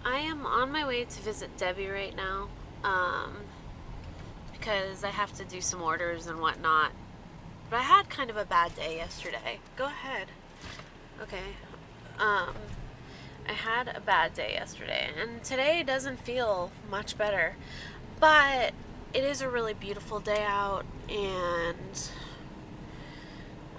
I am on my way to visit Debbie right now, um, because I have to do some orders and whatnot. But I had kind of a bad day yesterday. Go ahead. Okay. Um, I had a bad day yesterday, and today doesn't feel much better. But it is a really beautiful day out, and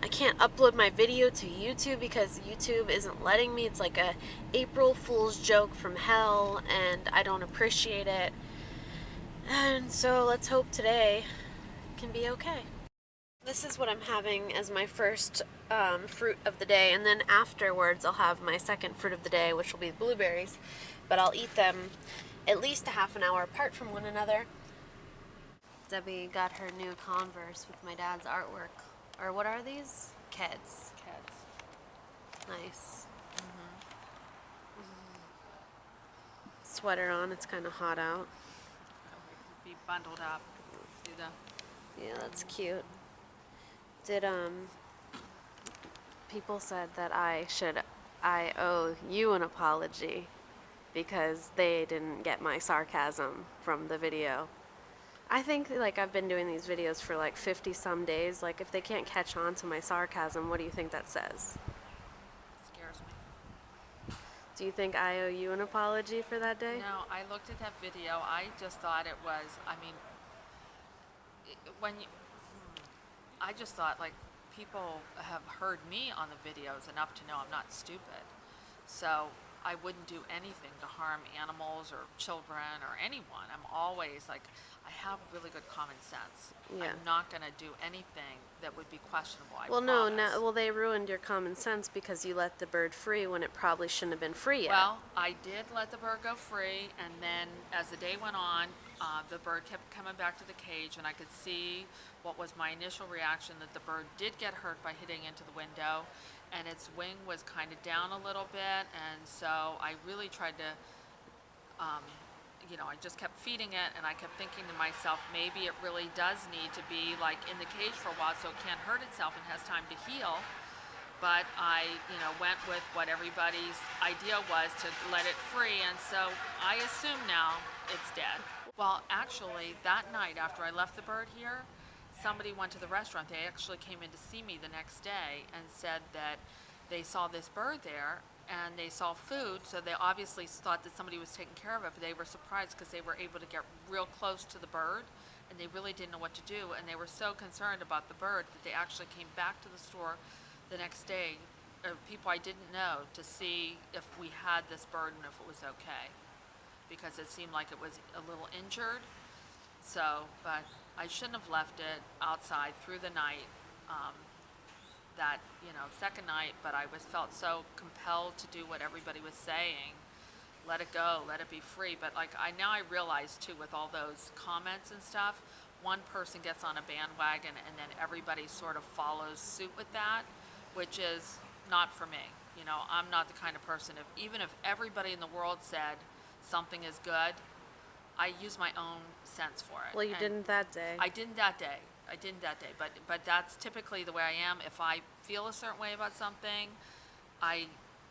I can't upload my video to YouTube because YouTube isn't letting me. It's like a April Fool's joke from hell, and I don't appreciate it. And so let's hope today can be okay. This is what I'm having as my first fruit of the day, and then afterwards I'll have my second fruit of the day, which will be blueberries. But I'll eat them at least a half an hour apart from one another. Debbie got her new Converse with my dad's artwork. Or what are these? Keds. Nice. Sweater on, it's kind of hot out. Be bundled up. Do the Yeah, that's cute. Did people said that I owe you an apology because they didn't get my sarcasm from the video. I think like I've been doing these videos for like 50 some days. Like if they can't catch on to my sarcasm, what do you think that says? scares me. Do you think I owe you an apology for that day? No, I looked at that video. I just thought it was. I mean, when you, I just thought like people have heard me on the videos enough to know I'm not stupid. So I wouldn't do anything to harm animals or children or anyone. I'm always like, I have really good common sense. Yeah. I'm not going to do anything that would be questionable. I Well, promise. well, they ruined your common sense because you let the bird free when it probably shouldn't have been free yet. Well, I did let the bird go free, and then as the day went on, the bird kept coming back to the cage, and I could see what was my initial reaction, that the bird did get hurt by hitting into the window, and its wing was kind of down a little bit, and so I really tried to, I just kept feeding it, and I kept thinking to myself, maybe it really does need to be like in the cage for a while so it can't hurt itself and has time to heal. But I, went with what everybody's idea was, to let it free, and so I assume now it's dead. Well, actually, that night after I left the bird here, somebody went to the restaurant. They actually came in to see me the next day and said that they saw this bird there and they saw food, so they obviously thought that somebody was taking care of it, but they were surprised because they were able to get real close to the bird and they really didn't know what to do, and they were so concerned about the bird that they actually came back to the store the next day, people I didn't know, to see if we had this bird and if it was okay, because it seemed like it was a little injured. So, but I shouldn't have left it outside through the night, that, second night, but I felt so compelled to do what everybody was saying. Let it go, let it be free. But like now I realize too, with all those comments and stuff, one person gets on a bandwagon and then everybody sort of follows suit with that, which is not for me. I'm not the kind of person, even if everybody in the world said something is good, I use my own sense for it. Well, you didn't that day. I didn't that day. But that's typically the way I am. If I feel a certain way about something, I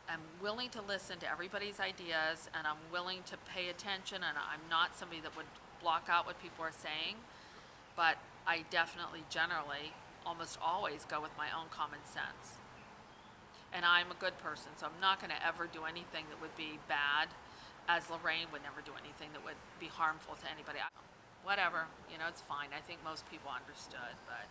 am willing to listen to everybody's ideas, and I'm willing to pay attention, and I'm not somebody that would block out what people are saying, but I definitely, generally, almost always go with my own common sense. And I'm a good person, so I'm not going to ever do anything that would be bad, as Lorraine would never do anything that would be harmful to anybody. Whatever, it's fine. I think most people understood, but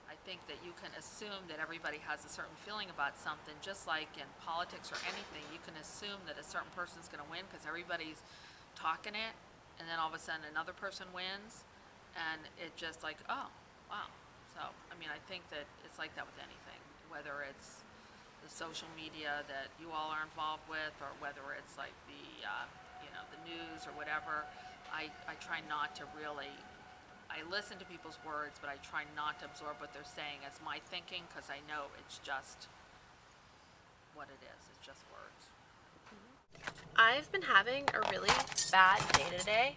I think that you can assume that everybody has a certain feeling about something, just like in politics or anything. You can assume that a certain person's going to win because everybody's talking it, and then all of a sudden another person wins, and it just like, oh, wow. So, I think that it's like that with anything, whether it's the social media that you all are involved with, or whether it's like the news or whatever. I try not to really, I listen to people's words, but I try not to absorb what they're saying as my thinking, because I know it's just what it is. It's just words. I've been having a really bad day today.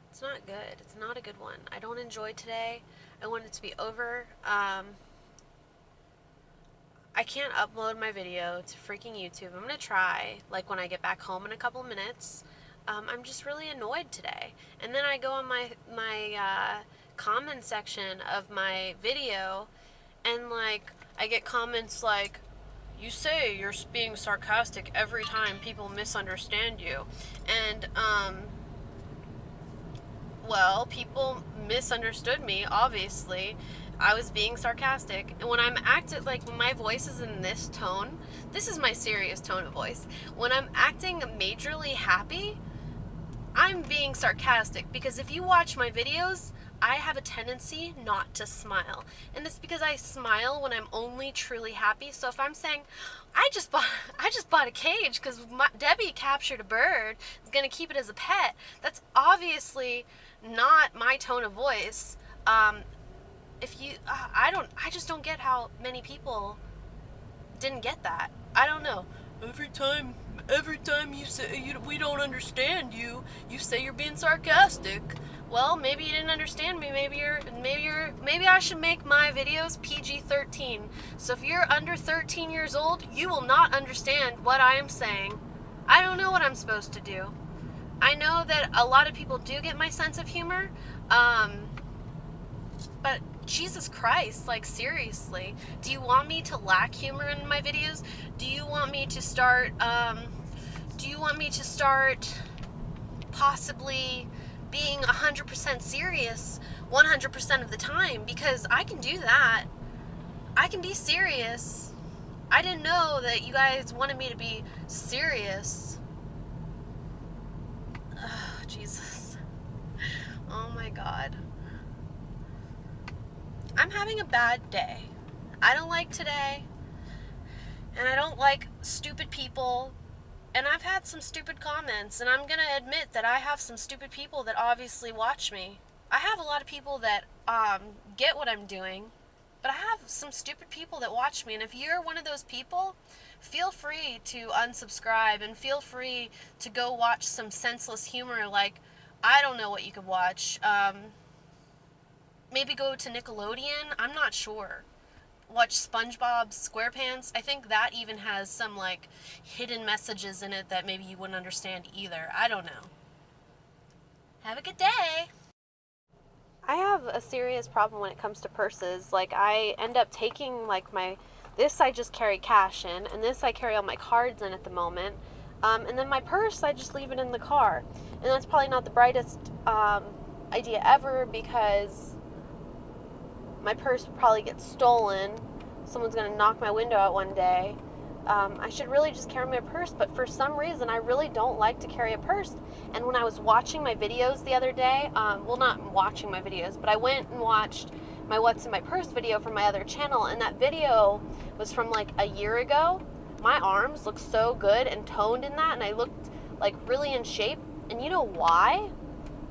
It's not good. It's not a good one. I don't enjoy today. I want it to be over. I I can't upload my video to freaking YouTube. I'm gonna try, like, when I get back home in a couple minutes. I'm just really annoyed today. And then I go on my comment section of my video, and, like, I get comments like, you say you're being sarcastic every time people misunderstand you. And, well, people misunderstood me, obviously. I was being sarcastic. And when I'm acting, like, when my voice is in this tone, this is my serious tone of voice. When I'm acting majorly happy, I'm being sarcastic. Because if you watch my videos, I have a tendency not to smile. And it's because I smile when I'm only truly happy. So if I'm saying, I just bought a cage because Debbie captured a bird, is going to keep it as a pet, that's obviously not my tone of voice. I just don't get how many people didn't get that. I don't know. Every time you say we don't understand you, you say you're being sarcastic. Well, maybe you didn't understand me. Maybe I should make my videos PG-13. So if you're under 13 years old, you will not understand what I am saying. I don't know what I'm supposed to do. I know that a lot of people do get my sense of humor, but Jesus Christ, like, seriously, do you want me to lack humor in my videos? Do you want me to start possibly being 100% serious 100% of the time? Because I can do that. I can be serious. I didn't know that you guys wanted me to be serious. Oh, Jesus. Oh my God. I'm having a bad day. I don't like today. And I don't like stupid people. And I've had some stupid comments. And I'm going to admit that I have some stupid people that obviously watch me. I have a lot of people that get what I'm doing. But I have some stupid people that watch me. And if you're one of those people, feel free to unsubscribe. And feel free to go watch some senseless humor. Like, I don't know what you could watch. Maybe go to Nickelodeon. I'm not sure. Watch SpongeBob SquarePants. I think that even has some, like, hidden messages in it that maybe you wouldn't understand either. I don't know. Have a good day. I have a serious problem when it comes to purses. Like, I end up taking, like, this I just carry cash in, and this I carry all my cards in at the moment. And then my purse, I just leave it in the car. And that's probably not the brightest idea ever, because my purse would probably get stolen. Someone's going to knock my window out one day. I should really just carry my purse, but for some reason I really don't like to carry a purse. And when I was watching my videos the other day, well, not watching my videos, but I went and watched my What's in My Purse video from my other channel, and that video was from like a year ago. My arms looked so good and toned in that, and I looked like really in shape. And you know why?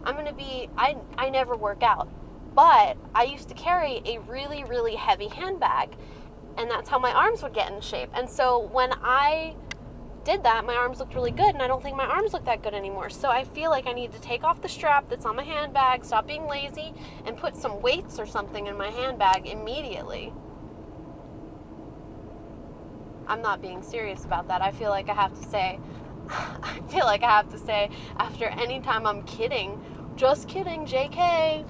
I never work out. But I used to carry a really, really heavy handbag, and that's how my arms would get in shape. And so when I did that, my arms looked really good, and I don't think my arms look that good anymore. So I feel like I need to take off the strap that's on my handbag, stop being lazy, and put some weights or something in my handbag immediately. I'm not being serious about that. I feel like I have to say after any time I'm kidding, just kidding, JK,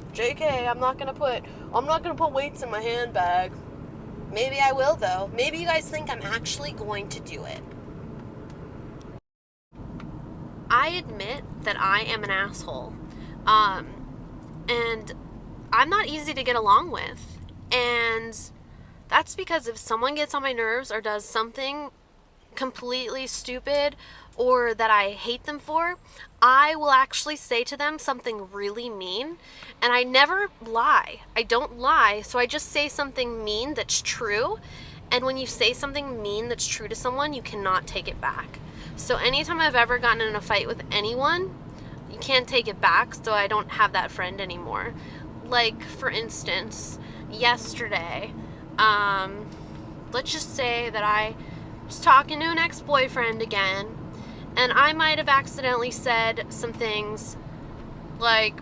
I'm not gonna put weights in my handbag. Maybe I will, though. Maybe you guys think I'm actually going to do it. I admit that I am an asshole. And I'm not easy to get along with. And that's because if someone gets on my nerves or does something completely stupid or that I hate them for, I will actually say to them something really mean. And I never lie. I don't lie. So I just say something mean that's true. And when you say something mean that's true to someone, you cannot take it back. So anytime I've ever gotten in a fight with anyone, you can't take it back, so I don't have that friend anymore. Like, for instance, yesterday, let's just say that I was talking to an ex-boyfriend again, and I might have accidentally said some things like,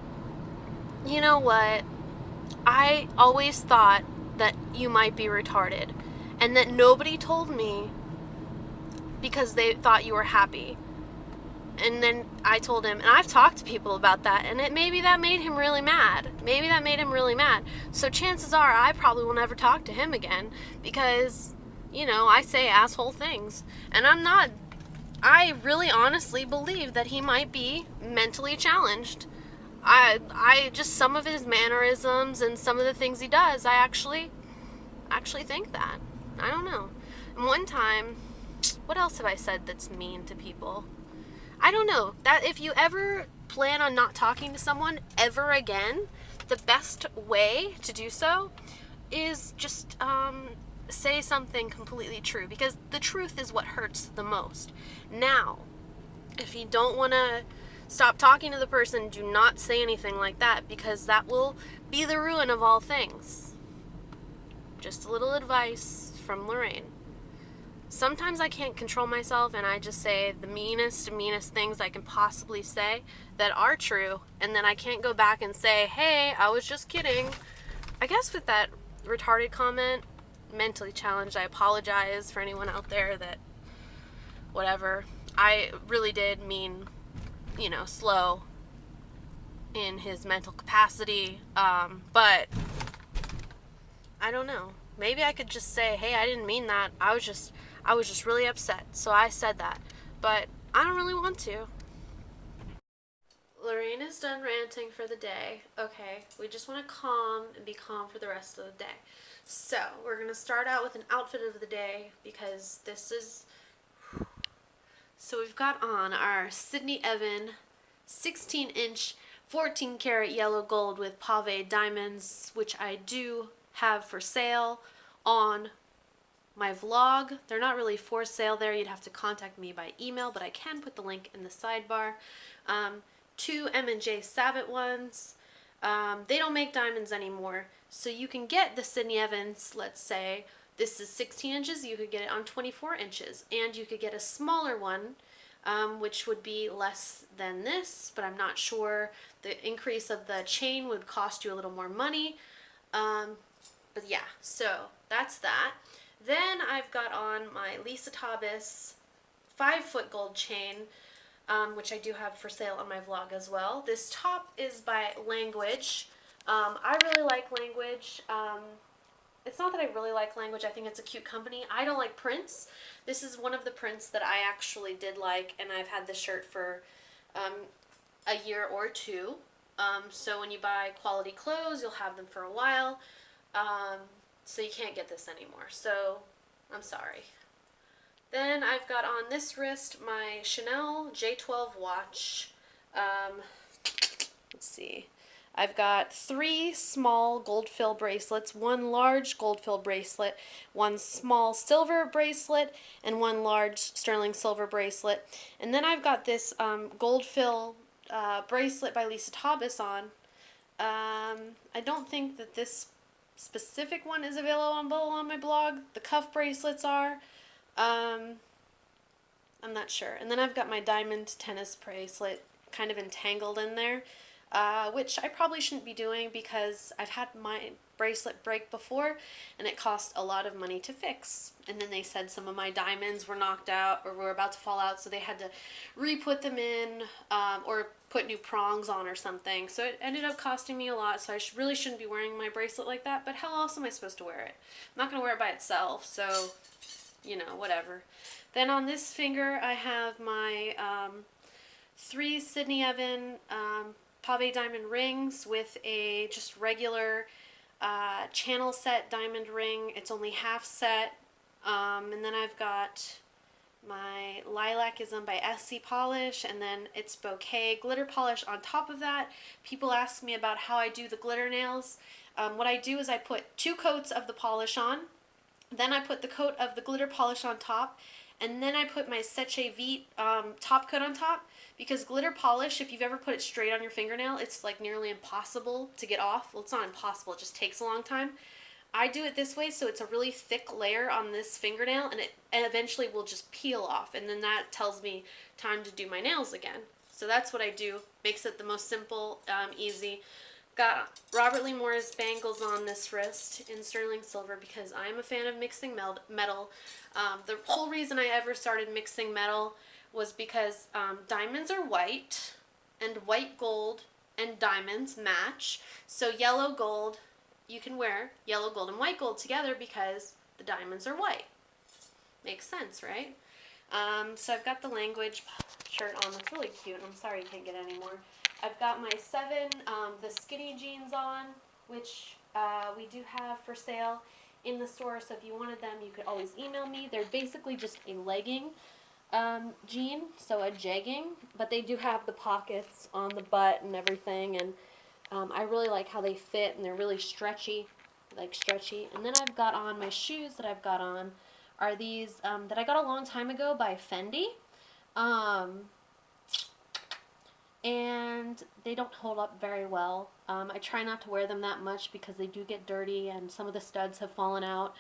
you know what, I always thought that you might be retarded. and that nobody told me because they thought you were happy. And then I told him, and I've talked to people about that, and maybe that made him really mad. Maybe that made him really mad. So chances are I probably will never talk to him again because, I say asshole things. And I really honestly believe that he might be mentally challenged. I just, some of his mannerisms and some of the things he does, I actually think that. I don't know. And one time, what else have I said that's mean to people? I don't know. That if you ever plan on not talking to someone ever again, the best way to do so is just say something completely true, because the truth is what hurts the most. Now, if you don't want to stop talking to the person, do not say anything like that, because that will be the ruin of all things. Just a little advice from Lorraine. Sometimes I can't control myself and I just say the meanest things I can possibly say that are true, and then I can't go back and say, hey, I was just kidding. I guess with that retarded comment, mentally challenged, I apologize for anyone out there that, whatever. I really did mean, slow in his mental capacity, but I don't know. Maybe I could just say, hey, I didn't mean that. I was just really upset, so I said that. But I don't really want to. Lorraine is done ranting for the day. Okay, we just want to calm and be calm for the rest of the day. So, we're going to start out with an outfit of the day, because this is... So we've got on our Sydney Evan 16-inch 14-karat yellow gold with pave diamonds, which I do have for sale on my vlog. They're not really for sale there. You'd have to contact me by email, but I can put the link in the sidebar. 2 M&J Savitt ones. They don't make diamonds anymore, so you can get the Sydney Evans, let's say this is 16 inches, you could get it on 24 inches, and you could get a smaller one, which would be less than this, but I'm not sure. The increase of the chain would cost you a little more money. But yeah, so that's that. Then I've got on my Lisa Taubes 5-foot gold chain, which I do have for sale on my vlog as well. This top is by Language. I really like Language. It's not that I really like Language. I think it's a cute company. I don't like prints. This is one of the prints that I actually did like, and I've had this shirt for a year or two. So when you buy quality clothes, you'll have them for a while. So you can't get this anymore. So I'm sorry. Then I've got on this wrist my Chanel J12 watch. Let's see. I've got 3 small gold fill bracelets, 1 large gold fill bracelet, 1 small silver bracelet, and 1 large sterling silver bracelet. And then I've got this gold fill bracelet by Lisa Taubes on. I don't think that this specific one is available on my blog. The cuff bracelets are. I'm not sure. And then I've got my diamond tennis bracelet kind of entangled in there, which I probably shouldn't be doing because I've had my bracelet break before and it cost a lot of money to fix. And then they said some of my diamonds were knocked out or were about to fall out, so they had to re-put them in or put new prongs on or something. So it ended up costing me a lot, so I really shouldn't be wearing my bracelet like that, but how else am I supposed to wear it? I'm not going to wear it by itself, so, whatever. Then on this finger I have my 3 Sydney Evan pave diamond rings with a just regular channel set diamond ring. It's only half set. And then I've got my Lilacism by SC Polish, and then it's bouquet glitter polish on top of that. People ask me about how I do the glitter nails. What I do is I put 2 coats of the polish on, then I put the coat of the glitter polish on top, and then I put my Seche Vite top coat on top, because glitter polish, if you've ever put it straight on your fingernail, it's like nearly impossible to get off. Well, it's not impossible, it just takes a long time. I do it this way, so it's a really thick layer on this fingernail, and it eventually will just peel off, and then that tells me time to do my nails again. So that's what I do. Makes it the most simple, easy. Got Robert Lee Morris bangles on this wrist in sterling silver because I'm a fan of mixing metal. The whole reason I ever started mixing metal was because diamonds are white, and white gold and diamonds match. So yellow gold, you can wear yellow gold and white gold together because the diamonds are white. Makes sense, right? So I've got the language shirt on. That's really cute. I'm sorry you can't get any more. I've got my 7, the skinny jeans on, which we do have for sale in the store. So if you wanted them, you could always email me. They're basically just a legging jean, so a jegging, but they do have the pockets on the butt and everything. And I really like how they fit, and they're really stretchy, And then I've got on my shoes that I've got on are these that I got a long time ago by Fendi. And they don't hold up very well. I try not to wear them that much because they do get dirty and some of the studs have fallen out.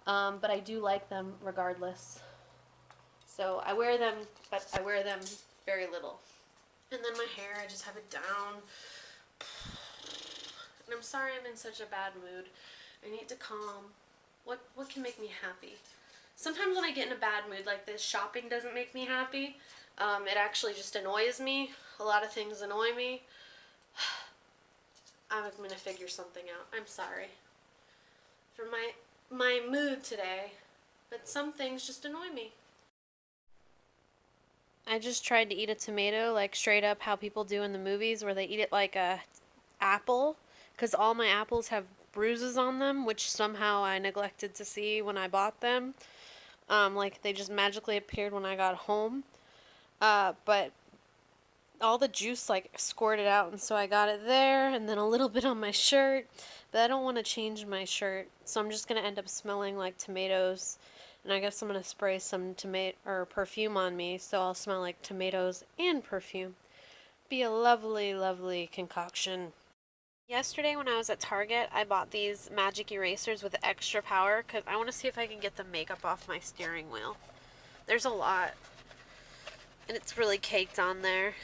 But I do like them regardless. So I wear them, but I wear them very little. And then my hair, I just have it down. And I'm sorry I'm in such a bad mood. I need to calm. What can make me happy? Sometimes when I get in a bad mood like this, shopping doesn't make me happy. It actually just annoys me. A lot of things annoy me. I'm going to figure something out. I'm sorry for my mood today, but some things just annoy me. I just tried to eat a tomato like straight up how people do in the movies where they eat it like a apple, because all my apples have bruises on them, which somehow I neglected to see when I bought them. Like they just magically appeared when I got home. But all the juice like squirted out, and so I got it there, and then a little bit on my shirt. But I don't want to change my shirt, so I'm just gonna end up smelling like tomatoes. And I guess I'm gonna spray some tomato or perfume on me, so I'll smell like tomatoes and perfume. Be a lovely, lovely concoction. Yesterday when I was at Target, I bought these magic erasers with extra power because I want to see if I can get the makeup off my steering wheel. There's a lot, and it's really caked on there.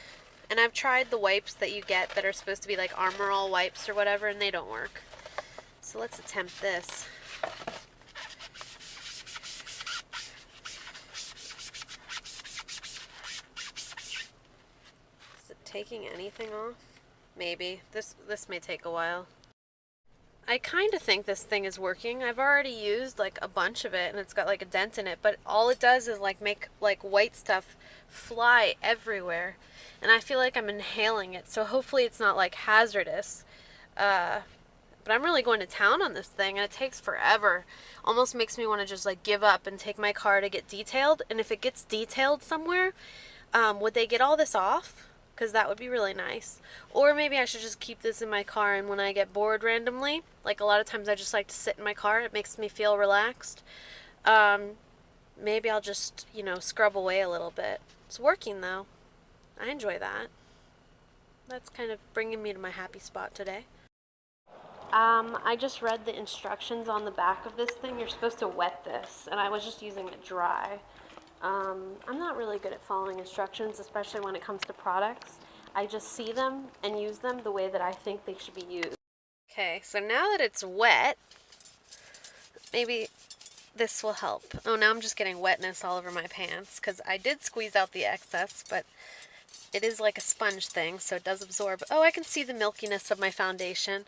And I've tried the wipes that you get that are supposed to be like Armor All wipes or whatever, and they don't work. So let's attempt this. Is it taking anything off? Maybe. This may take a while. I kind of think this thing is working. I've already used like a bunch of it and it's got like a dent in it, but all it does is like make like white stuff fly everywhere. And I feel like I'm inhaling it, so hopefully it's not like hazardous. But I'm really going to town on this thing, and it takes forever. Almost makes me want to just like give up and take my car to get detailed. And if it gets detailed somewhere, would they get all this off? Because that would be really nice. Or maybe I should just keep this in my car, and when I get bored randomly, like a lot of times I just like to sit in my car. It makes me feel relaxed. Maybe I'll just, scrub away a little bit. It's working though. I enjoy that. That's kind of bringing me to my happy spot today. I just read the instructions on the back of this thing. You're supposed to wet this, and I was just using it dry. I'm not really good at following instructions, especially when it comes to products. I just see them and use them the way that I think they should be used. Okay, so now that it's wet, maybe this will help. Oh, now I'm just getting wetness all over my pants, because I did squeeze out the excess, but it is like a sponge thing, so it does absorb. Oh, I can see the milkiness of my foundation.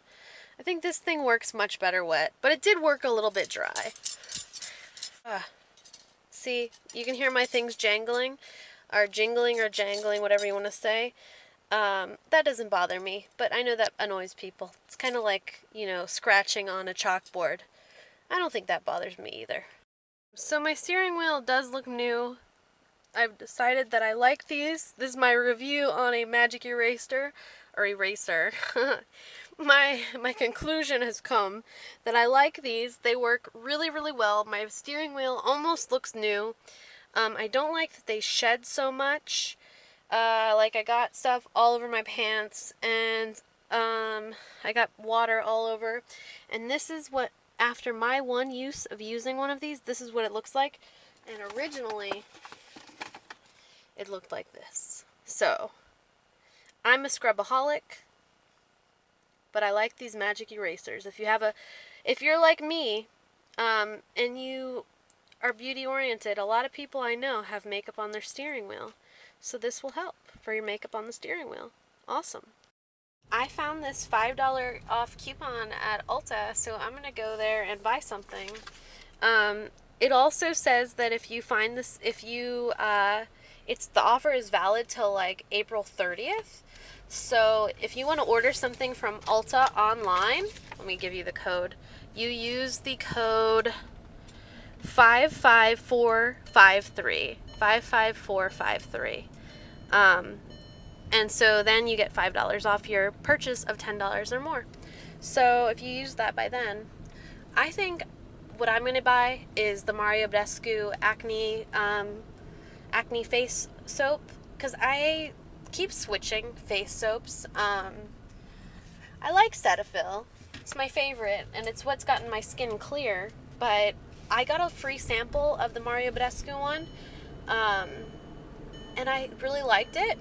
I think this thing works much better wet, but it did work a little bit dry. See, you can hear my things jangling, or jingling, or jangling, whatever you want to say. That doesn't bother me, but I know that annoys people. It's kind of like, scratching on a chalkboard. I don't think that bothers me either. So my steering wheel does look new. I've decided that I like these. This is my review on a magic eraser. My conclusion has come that I like these. They work really, really well. My steering wheel almost looks new. I don't like that they shed so much. Like I got stuff all over my pants, and I got water all over. And this is what, after my one use of using one of these, this is what it looks like. And originally, it looked like this. So, I'm a scrubaholic. but I like these magic erasers. If you're like me, and you are beauty oriented, a lot of people I know have makeup on their steering wheel. So this will help for your makeup on the steering wheel. Awesome. I found this $5 off coupon at Ulta, so I'm going to go there and buy something. It also says that if you find this, the offer is valid till like April 30th. So if you want to order something from Ulta online, let me give you the code. You use the code 55453. 55453. And so then you get $5 off your purchase of $10 or more. So if you use that by then, I think what I'm going to buy is the Mario Badescu acne face soap, because I keep switching face soaps. I like Cetaphil. It's my favorite, and it's what's gotten my skin clear. But I got a free sample of the Mario Badescu one, and I really liked it.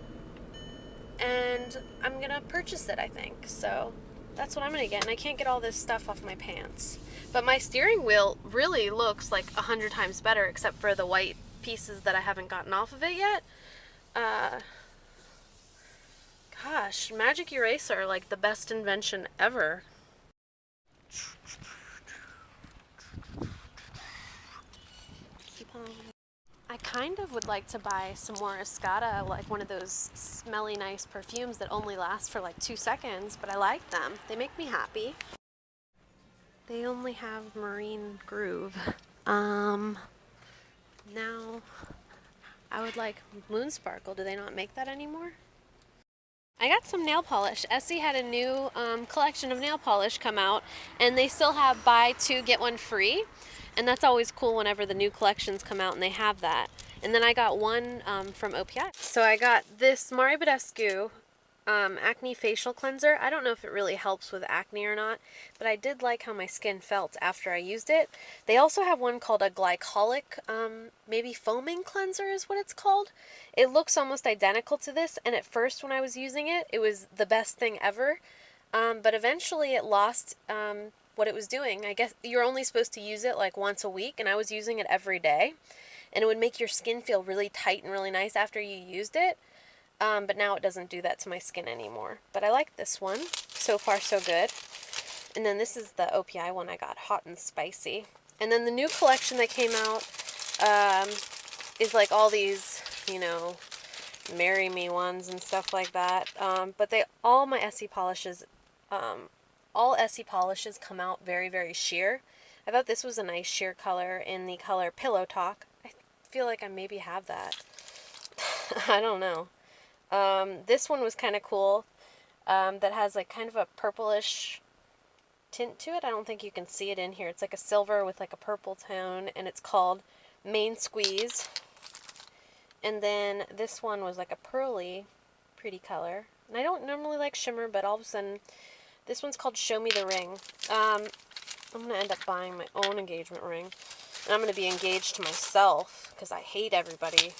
And I'm going to purchase it, I think. So that's what I'm going to get. And I can't get all this stuff off my pants. But my steering wheel really looks like 100 times better, except for the white pieces that I haven't gotten off of it yet. Gosh, magic eraser, like the best invention ever. Keep on. I kind of would like to buy some more Escada, like one of those smelly nice perfumes that only last for like 2 seconds, but I like them. They make me happy. They only have Marine Groove. Now I would like Moon Sparkle. Do they not make that anymore? I got some nail polish. Essie had a new collection of nail polish come out, and they still have buy two get one free. And that's always cool whenever the new collections come out and they have that. And then I got one from OPI. So I got this Mario Badescu acne facial cleanser. I don't know if it really helps with acne or not, but I did like how my skin felt after I used it. They also have one called a glycolic, maybe foaming cleanser is what it's called. It looks almost identical to this, and at first when I was using it, it was the best thing ever. But eventually it lost what it was doing. I guess you're only supposed to use it like once a week, and I was using it every day, and it would make your skin feel really tight and really nice after you used it. But now it doesn't do that to my skin anymore. But I like this one. So far, so good. And then this is the OPI one I got, hot and spicy. And then the new collection that came out is like all these, marry me ones and stuff like that. But all Essie polishes come out very, very sheer. I thought this was a nice sheer color in the color Pillow Talk. I feel like I maybe have that. I don't know. This one was kind of cool. That has like kind of a purplish tint to it. I don't think you can see it in here. It's like a silver with like a purple tone, and it's called Main Squeeze. And then this one was like a pearly, pretty color. And I don't normally like shimmer, but all of a sudden, this one's called Show Me the Ring. I'm going to end up buying my own engagement ring. And I'm going to be engaged to myself, because I hate everybody.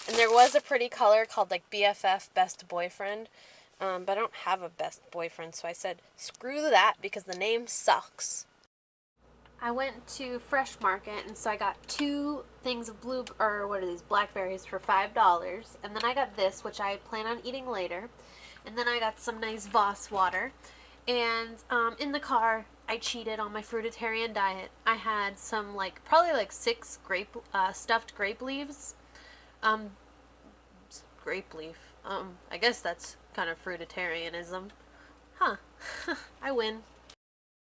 And there was a pretty color called like BFF, Best Boyfriend. But I don't have a best boyfriend, so I said, screw that, because the name sucks. I went to Fresh Market, and so I got 2 things of blackberries for $5. And then I got this, which I plan on eating later. And then I got some nice Voss water. And in the car, I cheated on my fruitarian diet. I had some probably 6 stuffed grape leaves. Grape leaf. I guess that's kind of fruitarianism. Huh. I win.